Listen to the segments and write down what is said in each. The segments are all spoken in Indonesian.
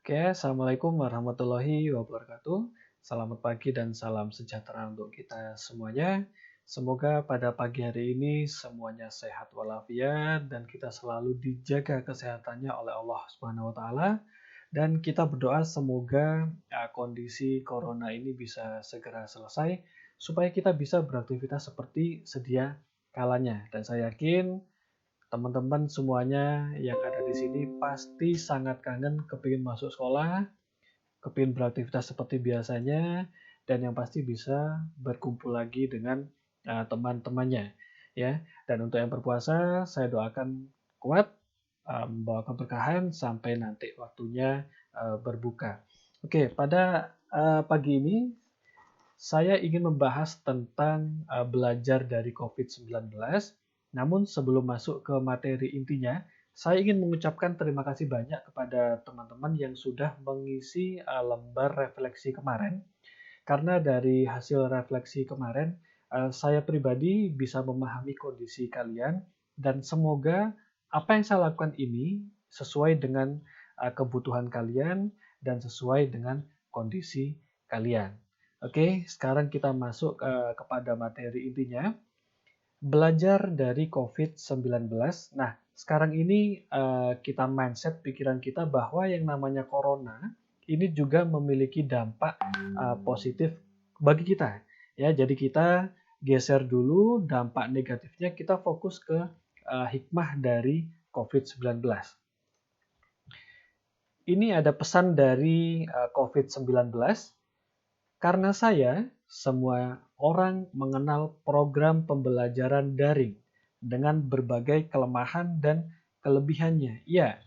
Oke, Assalamualaikum warahmatullahi wabarakatuh. Selamat pagi dan salam sejahtera untuk kita semuanya. Semoga pada pagi hari ini semuanya sehat walafiat dan kita selalu dijaga kesehatannya oleh Allah Subhanahu wa taala. Dan kita berdoa semoga kondisi corona ini bisa segera selesai supaya kita bisa beraktivitas seperti sedia kalanya. Dan saya yakin teman-teman semuanya yang ada di sini pasti sangat kangen kepingin masuk sekolah, kepingin beraktivitas seperti biasanya, dan yang pasti bisa berkumpul lagi dengan teman-temannya. Ya, dan untuk yang berpuasa, saya doakan kuat, membawa keberkahan sampai nanti waktunya berbuka. Oke, pada pagi ini saya ingin membahas tentang belajar dari COVID-19. Namun sebelum masuk ke materi intinya, saya ingin mengucapkan terima kasih banyak kepada teman-teman yang sudah mengisi lembar refleksi kemarin. Karena dari hasil refleksi kemarin, saya pribadi bisa memahami kondisi kalian dan semoga apa yang saya lakukan ini sesuai dengan kebutuhan kalian dan sesuai dengan kondisi kalian. Oke, sekarang kita masuk kepada materi intinya. Belajar dari COVID-19. Nah, sekarang ini kita mindset pikiran kita bahwa yang namanya corona ini juga memiliki dampak positif bagi kita. Ya, jadi kita geser dulu dampak negatifnya, kita fokus ke hikmah dari COVID-19. Ini ada pesan dari COVID-19. Karena saya, semua orang mengenal program pembelajaran daring dengan berbagai kelemahan dan kelebihannya. Ya,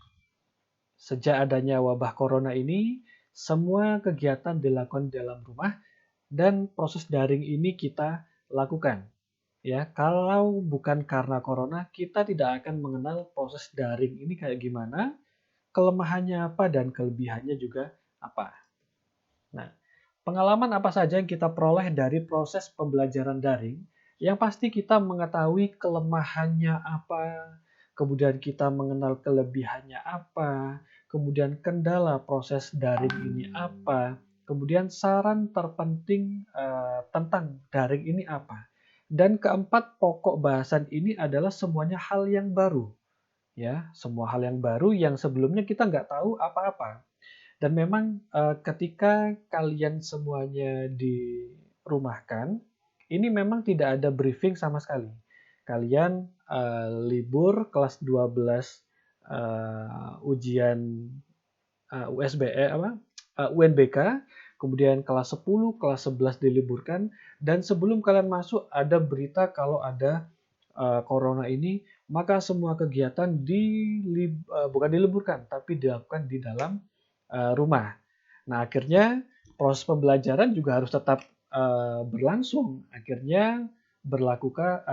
sejak adanya wabah corona ini, semua kegiatan dilakukan dalam rumah dan proses daring ini kita lakukan. Ya, kalau bukan karena corona, kita tidak akan mengenal proses daring ini kayak gimana, kelemahannya apa dan kelebihannya juga apa. Nah, pengalaman apa saja yang kita peroleh dari proses pembelajaran daring? Yang pasti kita mengetahui kelemahannya apa, kemudian kita mengenal kelebihannya apa, kemudian kendala proses daring ini apa, kemudian saran terpenting tentang daring ini apa. Dan keempat, pokok bahasan ini adalah semuanya hal yang baru. Ya, semua hal yang baru yang sebelumnya kita nggak tahu apa-apa. Dan memang ketika kalian semuanya dirumahkan, ini memang tidak ada briefing sama sekali. Kalian libur kelas 12 ujian USBE UNBK, kemudian kelas 10, kelas 11 diliburkan, dan sebelum kalian masuk ada berita kalau ada corona ini, maka semua kegiatan bukan diliburkan, tapi dilakukan di dalam rumah. Nah, akhirnya proses pembelajaran juga harus tetap berlangsung. Akhirnya berlakulah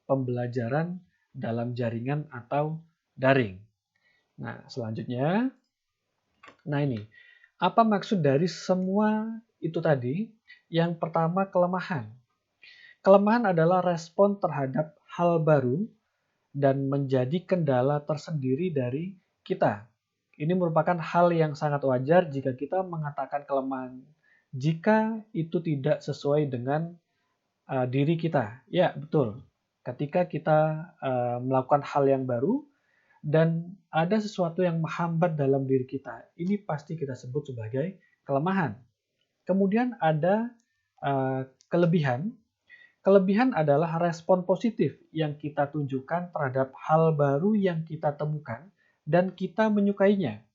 pembelajaran dalam jaringan atau daring. Nah, selanjutnya, ini apa maksud dari semua itu tadi? Yang pertama, kelemahan. Kelemahan adalah respon terhadap hal baru dan menjadi kendala tersendiri dari kita. Ini merupakan hal yang sangat wajar jika kita mengatakan kelemahan jika itu tidak sesuai dengan diri kita. Ya, betul. Ketika kita melakukan hal yang baru dan ada sesuatu yang menghambat dalam diri kita, ini pasti kita sebut sebagai kelemahan. Kemudian ada kelebihan. Kelebihan adalah respon positif yang kita tunjukkan terhadap hal baru yang kita temukan dan kita menyukainya.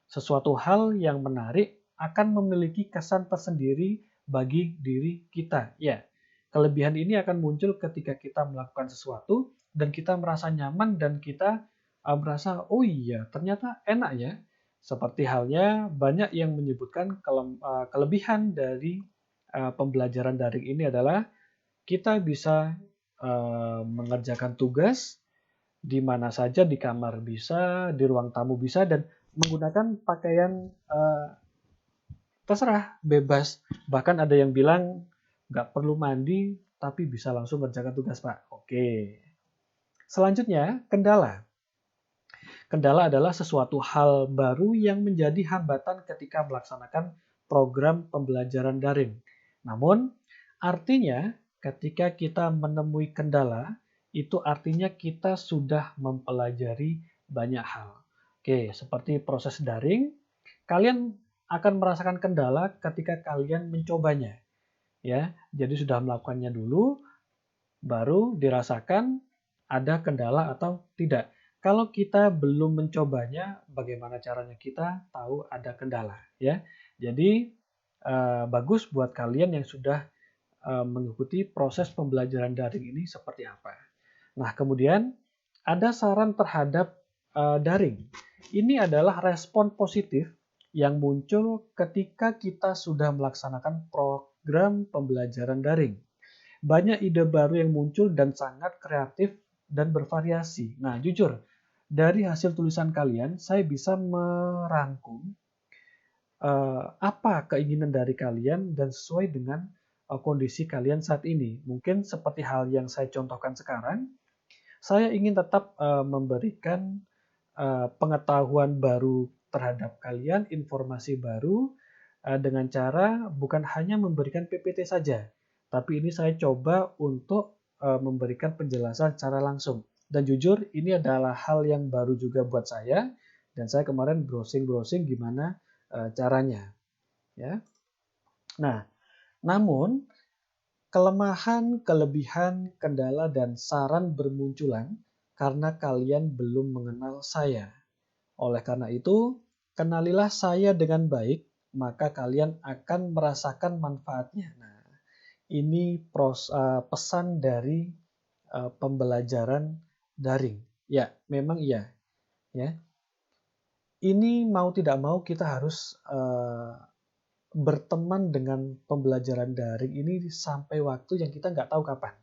Sesuatu hal yang menarik akan memiliki kesan tersendiri bagi diri kita. Ya, kelebihan ini akan muncul ketika kita melakukan sesuatu dan kita merasa nyaman dan kita merasa, oh iya ternyata enak ya. Seperti halnya banyak yang menyebutkan kelebihan dari pembelajaran daring ini adalah kita bisa mengerjakan tugas di mana saja, di kamar bisa, di ruang tamu bisa, dan menggunakan pakaian terserah, bebas. Bahkan ada yang bilang nggak perlu mandi, tapi bisa langsung mengerjakan tugas, Pak. Oke. Selanjutnya, kendala. Kendala adalah sesuatu hal baru yang menjadi hambatan ketika melaksanakan program pembelajaran daring. Namun, artinya ketika kita menemui kendala, itu artinya kita sudah mempelajari banyak hal. Oke, seperti proses daring, kalian akan merasakan kendala ketika kalian mencobanya. Ya, jadi sudah melakukannya dulu, baru dirasakan ada kendala atau tidak. Kalau kita belum mencobanya, bagaimana caranya kita tahu ada kendala, ya. Jadi bagus buat kalian yang sudah mengikuti proses pembelajaran daring ini seperti apa. Nah, kemudian ada saran terhadap daring. Ini adalah respon positif yang muncul ketika kita sudah melaksanakan program pembelajaran daring. Banyak ide baru yang muncul dan sangat kreatif dan bervariasi. Nah, jujur, dari hasil tulisan kalian, saya bisa merangkum apa keinginan dari kalian dan sesuai dengan kondisi kalian saat ini. Mungkin seperti hal yang saya contohkan sekarang, saya ingin tetap memberikan pengetahuan baru terhadap kalian, informasi baru dengan cara bukan hanya memberikan PPT saja, tapi ini saya coba untuk memberikan penjelasan secara langsung. Dan jujur, ini adalah hal yang baru juga buat saya, dan saya kemarin browsing-browsing gimana caranya. Ya. Nah, namun kelemahan, kelebihan, kendala, dan saran bermunculan karena kalian belum mengenal saya. Oleh karena itu, kenalilah saya dengan baik, maka kalian akan merasakan manfaatnya. Nah, ini pesan dari pembelajaran daring. Ya, memang iya. Ya. Ini mau tidak mau kita harus berteman dengan pembelajaran daring ini sampai waktu yang kita nggak tahu kapan.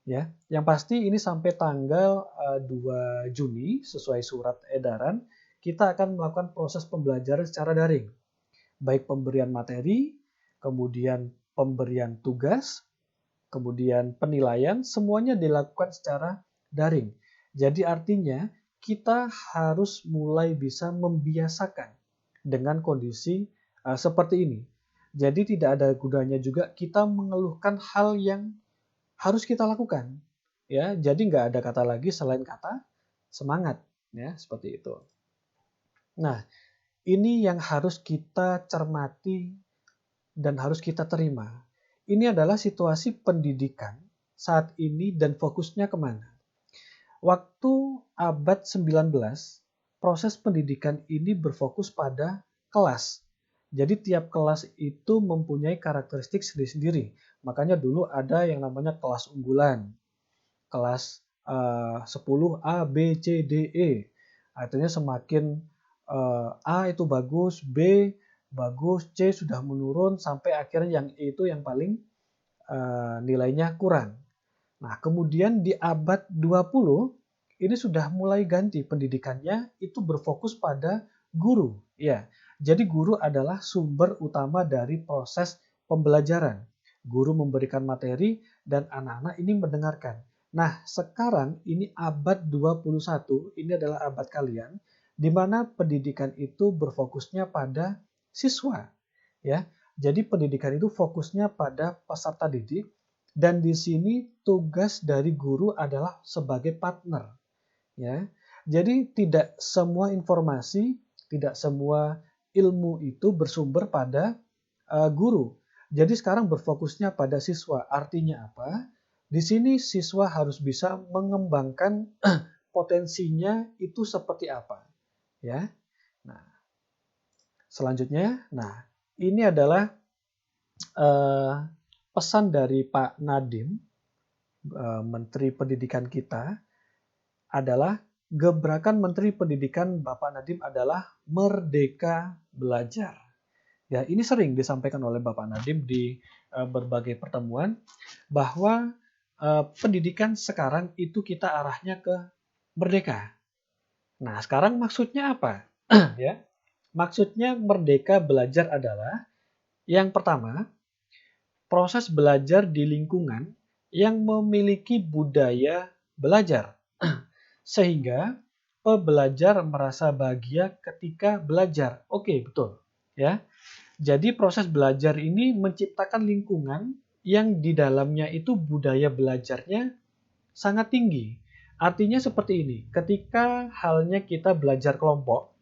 Ya, yang pasti ini sampai tanggal 2 Juni sesuai surat edaran kita akan melakukan proses pembelajaran secara daring. Baik pemberian materi, kemudian pemberian tugas, kemudian penilaian, semuanya dilakukan secara daring. Jadi artinya kita harus mulai bisa membiasakan dengan kondisi seperti ini. Jadi tidak ada gunanya juga kita mengeluhkan hal yang harus kita lakukan. Ya, jadi nggak ada kata lagi selain kata semangat. Ya, seperti itu. Nah, ini yang harus kita cermati dan harus kita terima. Ini adalah situasi pendidikan saat ini dan fokusnya kemana. Waktu abad 19, proses pendidikan ini berfokus pada kelas. Jadi tiap kelas itu mempunyai karakteristik sendiri-sendiri. Makanya dulu ada yang namanya kelas unggulan. Kelas 10 A, B, C, D, E. Artinya semakin A itu bagus, B bagus, C sudah menurun, sampai akhirnya yang E itu yang paling nilainya kurang. Nah, kemudian di abad 20 ini sudah mulai ganti pendidikannya, itu berfokus pada guru. Ya, jadi guru adalah sumber utama dari proses pembelajaran. Guru memberikan materi dan anak-anak ini mendengarkan. Nah, sekarang ini abad 21, ini adalah abad kalian, di mana pendidikan itu berfokusnya pada siswa. Ya, jadi pendidikan itu fokusnya pada peserta didik, dan di sini tugas dari guru adalah sebagai partner. Ya, jadi tidak semua informasi, tidak semua ilmu itu bersumber pada guru. Jadi sekarang berfokusnya pada siswa. Artinya apa? Di sini siswa harus bisa mengembangkan potensinya itu seperti apa. Ya. Nah, selanjutnya, ini adalah pesan dari Pak Nadiem, Menteri Pendidikan kita, adalah gebrakan Menteri Pendidikan Bapak Nadiem adalah merdeka belajar. Ya, ini sering disampaikan oleh Bapak Nadiem di berbagai pertemuan bahwa pendidikan sekarang itu kita arahnya ke merdeka. Nah, sekarang maksudnya apa? Ya, maksudnya merdeka belajar adalah yang pertama, proses belajar di lingkungan yang memiliki budaya belajar. Sehingga pebelajar merasa bahagia ketika belajar. Oke, betul. Ya. Jadi proses belajar ini menciptakan lingkungan yang di dalamnya itu budaya belajarnya sangat tinggi. Artinya seperti ini, ketika halnya kita belajar kelompok,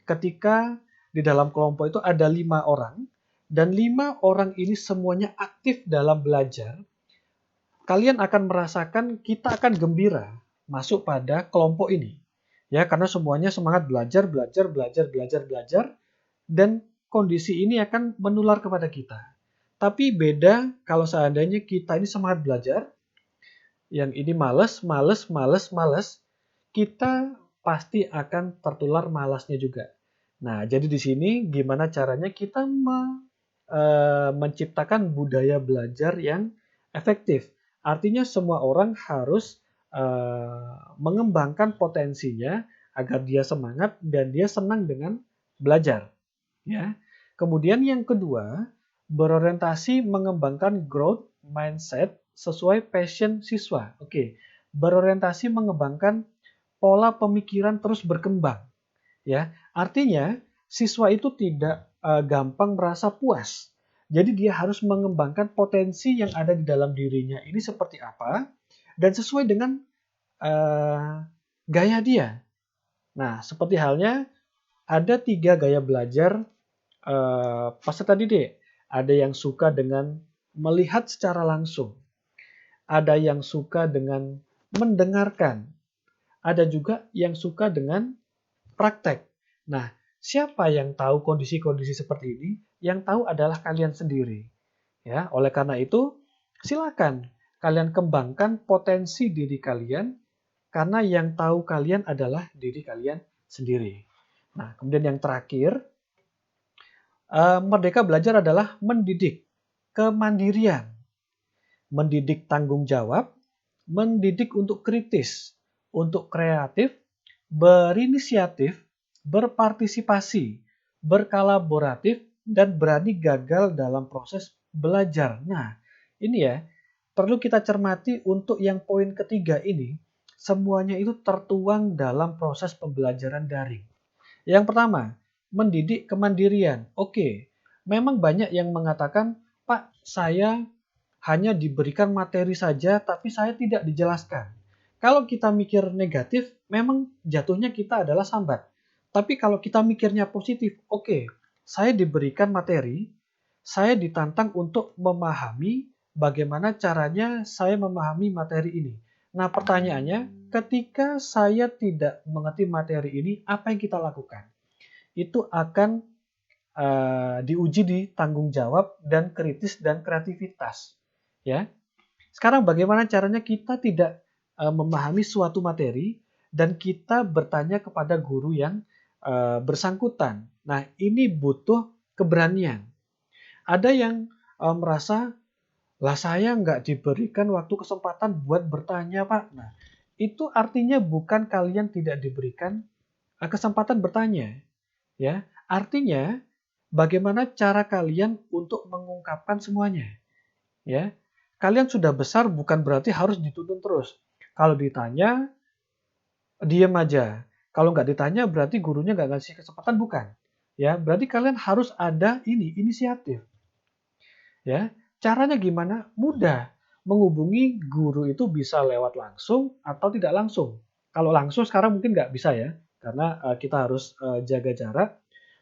ketika di dalam kelompok itu ada 5 orang, dan 5 orang ini semuanya aktif dalam belajar, kalian akan merasakan kita akan gembira masuk pada kelompok ini. Ya, karena semuanya semangat belajar, belajar, belajar, belajar, belajar, dan kondisi ini akan menular kepada kita. Tapi beda kalau seandainya kita ini semangat belajar, yang ini males, males, males, males, kita pasti akan tertular malasnya juga. Nah, jadi di sini gimana caranya kita menciptakan budaya belajar yang efektif. Artinya semua orang harus mengembangkan potensinya agar dia semangat dan dia senang dengan belajar. Ya. Kemudian yang kedua, berorientasi mengembangkan growth mindset sesuai passion siswa. Oke, berorientasi mengembangkan pola pemikiran terus berkembang. Ya, artinya siswa itu tidak gampang merasa puas. Jadi dia harus mengembangkan potensi yang ada di dalam dirinya ini seperti apa dan sesuai dengan gaya dia. Nah, seperti halnya ada 3 gaya belajar peserta didik. Ada yang suka dengan melihat secara langsung, ada yang suka dengan mendengarkan, ada juga yang suka dengan praktek. Nah, siapa yang tahu kondisi-kondisi seperti ini? Yang tahu adalah kalian sendiri. Ya, oleh karena itu, silakan kalian kembangkan potensi diri kalian karena yang tahu kalian adalah diri kalian sendiri. Nah, kemudian yang terakhir, merdeka belajar adalah mendidik kemandirian, mendidik tanggung jawab, mendidik untuk kritis, untuk kreatif, berinisiatif, berpartisipasi, berkolaboratif, dan berani gagal dalam proses belajar. Nah, ini ya, perlu kita cermati untuk yang poin ketiga ini, semuanya itu tertuang dalam proses pembelajaran daring. Yang pertama, mendidik kemandirian. Oke, memang banyak yang mengatakan, Pak, saya hanya diberikan materi saja, tapi saya tidak dijelaskan. Kalau kita mikir negatif, memang jatuhnya kita adalah sambat. Tapi kalau kita mikirnya positif, oke, saya diberikan materi, saya ditantang untuk memahami bagaimana caranya saya memahami materi ini. Nah, pertanyaannya, ketika saya tidak mengerti materi ini, apa yang kita lakukan? Itu akan diuji di tanggung jawab dan kritis dan kreativitas. Ya, sekarang bagaimana caranya kita tidak memahami suatu materi dan kita bertanya kepada guru yang bersangkutan. Nah, ini butuh keberanian. Ada yang merasa, lah saya nggak diberikan waktu kesempatan buat bertanya, Pak. Nah, itu artinya bukan kalian tidak diberikan kesempatan bertanya. Ya, artinya bagaimana cara kalian untuk mengungkapkan semuanya. Ya, kalian sudah besar bukan berarti harus dituntun terus. Kalau ditanya, diam aja. Kalau nggak ditanya berarti gurunya nggak ngasih kesempatan, bukan. Ya, berarti kalian harus ada inisiatif. Ya, caranya gimana? Mudah. Menghubungi guru itu bisa lewat langsung atau tidak langsung. Kalau langsung sekarang mungkin nggak bisa ya, karena kita harus jaga jarak.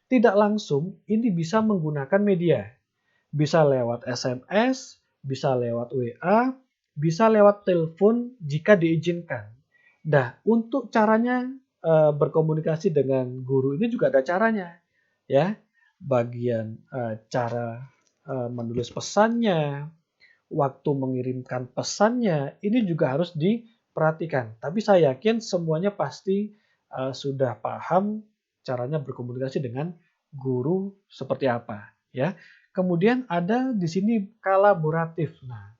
Tidak langsung, ini bisa menggunakan media. Bisa lewat SMS, bisa lewat WA, bisa lewat telepon jika diizinkan. Nah, untuk caranya berkomunikasi dengan guru ini juga ada caranya. Ya, bagian cara menulis pesannya, waktu mengirimkan pesannya, ini juga harus diperhatikan. Tapi saya yakin semuanya pasti sudah paham caranya berkomunikasi dengan guru seperti apa, ya. Kemudian ada di sini kolaboratif. Nah,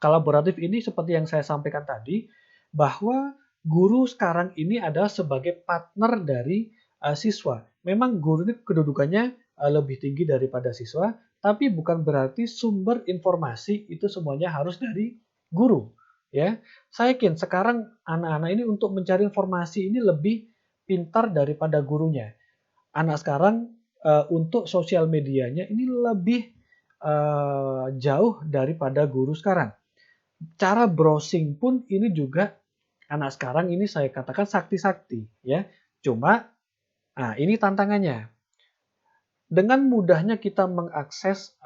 kolaboratif ini seperti yang saya sampaikan tadi, bahwa guru sekarang ini adalah sebagai partner dari siswa. Memang guru ini kedudukannya lebih tinggi daripada siswa, tapi bukan berarti sumber informasi itu semuanya harus dari guru. Ya, saya yakin sekarang anak-anak ini untuk mencari informasi ini lebih pintar daripada gurunya. Anak sekarang untuk sosial medianya ini lebih jauh daripada guru sekarang. Cara browsing pun ini juga anak sekarang ini saya katakan sakti-sakti ya. Cuma ini tantangannya. Dengan mudahnya kita mengakses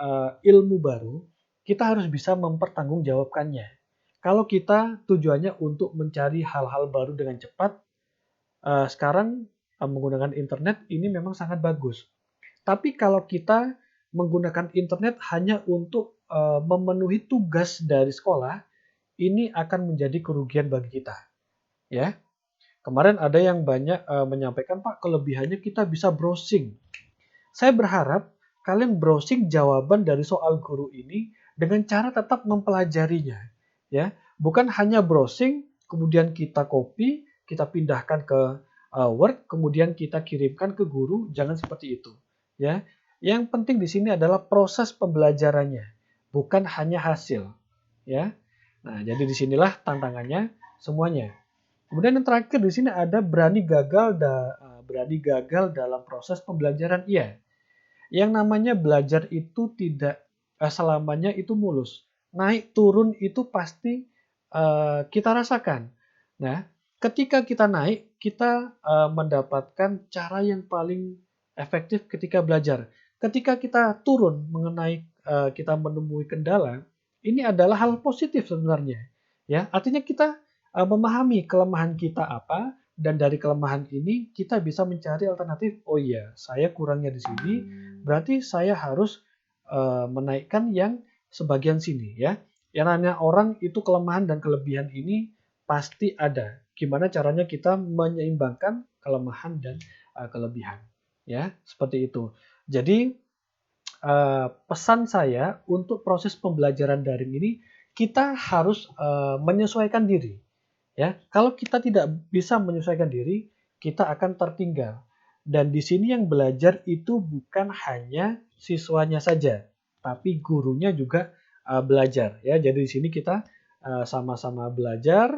ilmu baru, kita harus bisa mempertanggungjawabkannya. Kalau kita tujuannya untuk mencari hal-hal baru dengan cepat, sekarang menggunakan internet ini memang sangat bagus. Tapi kalau kita menggunakan internet hanya untuk memenuhi tugas dari sekolah, ini akan menjadi kerugian bagi kita. Ya, kemarin ada yang banyak menyampaikan, Pak, kelebihannya kita bisa browsing. Saya berharap kalian browsing jawaban dari soal guru ini dengan cara tetap mempelajarinya. Ya, bukan hanya browsing, kemudian kita copy, kita pindahkan ke Word, kemudian kita kirimkan ke guru. Jangan seperti itu. Ya, yang penting di sini adalah proses pembelajarannya, bukan hanya hasil. Ya, nah jadi disinilah tantangannya semuanya. Kemudian yang terakhir di sini ada berani gagal dalam proses pembelajaran. Iya, yang namanya belajar itu tidak selamanya itu mulus. Naik turun itu pasti kita rasakan. Nah, ketika kita naik, kita mendapatkan cara yang paling efektif ketika belajar. Ketika kita turun mengenai kita menemui kendala, ini adalah hal positif sebenarnya. Ya, artinya kita memahami kelemahan kita apa, dan dari kelemahan ini kita bisa mencari alternatif. Oh iya, saya kurangnya di sini, berarti saya harus menaikkan yang sebagian sini ya. Yang namanya orang itu kelemahan dan kelebihan ini pasti ada. Gimana caranya kita menyeimbangkan kelemahan dan kelebihan ya, seperti itu. Jadi pesan saya untuk proses pembelajaran daring ini kita harus menyesuaikan diri. Ya, kalau kita tidak bisa menyesuaikan diri, kita akan tertinggal. Dan di sini yang belajar itu bukan hanya siswanya saja, tapi gurunya juga belajar. Ya, jadi di sini kita sama-sama belajar.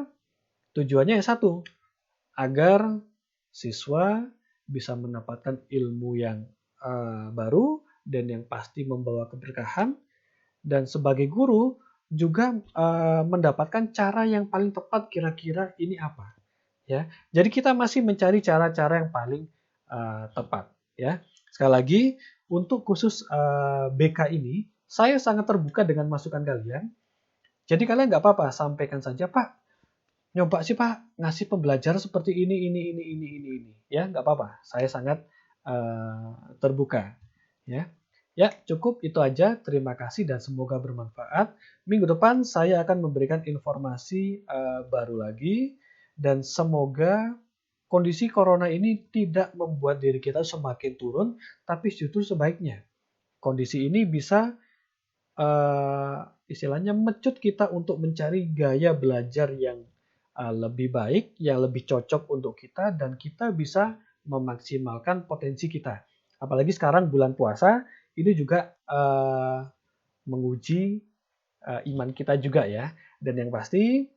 Tujuannya yang satu, agar siswa bisa mendapatkan ilmu yang baru dan yang pasti membawa keberkahan. Dan sebagai guru juga mendapatkan cara yang paling tepat kira-kira ini apa. Ya, jadi kita masih mencari cara-cara yang paling tepat. Ya, sekali lagi untuk khusus BK ini, saya sangat terbuka dengan masukan kalian. Jadi kalian nggak apa-apa, sampaikan saja, Pak. Nyoba sih Pak, ngasih pembelajaran seperti ini. Ya, nggak apa-apa. Saya sangat terbuka. Ya. Ya, cukup itu aja. Terima kasih dan semoga bermanfaat. Minggu depan saya akan memberikan informasi baru lagi dan semoga kondisi corona ini tidak membuat diri kita semakin turun, tapi justru sebaiknya. Kondisi ini bisa istilahnya mecut kita untuk mencari gaya belajar yang lebih baik, yang lebih cocok untuk kita dan kita bisa memaksimalkan potensi kita. Apalagi sekarang bulan puasa, ini juga menguji iman kita juga ya. Dan yang pasti,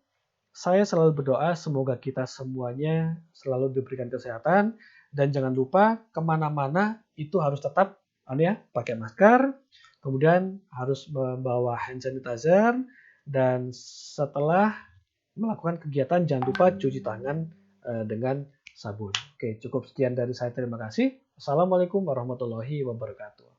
saya selalu berdoa semoga kita semuanya selalu diberikan kesehatan dan jangan lupa kemana-mana itu harus tetap pakai masker, kemudian harus membawa hand sanitizer dan setelah melakukan kegiatan jangan lupa cuci tangan dengan sabun. Oke, cukup sekian dari saya. Terima kasih. Assalamualaikum warahmatullahi wabarakatuh.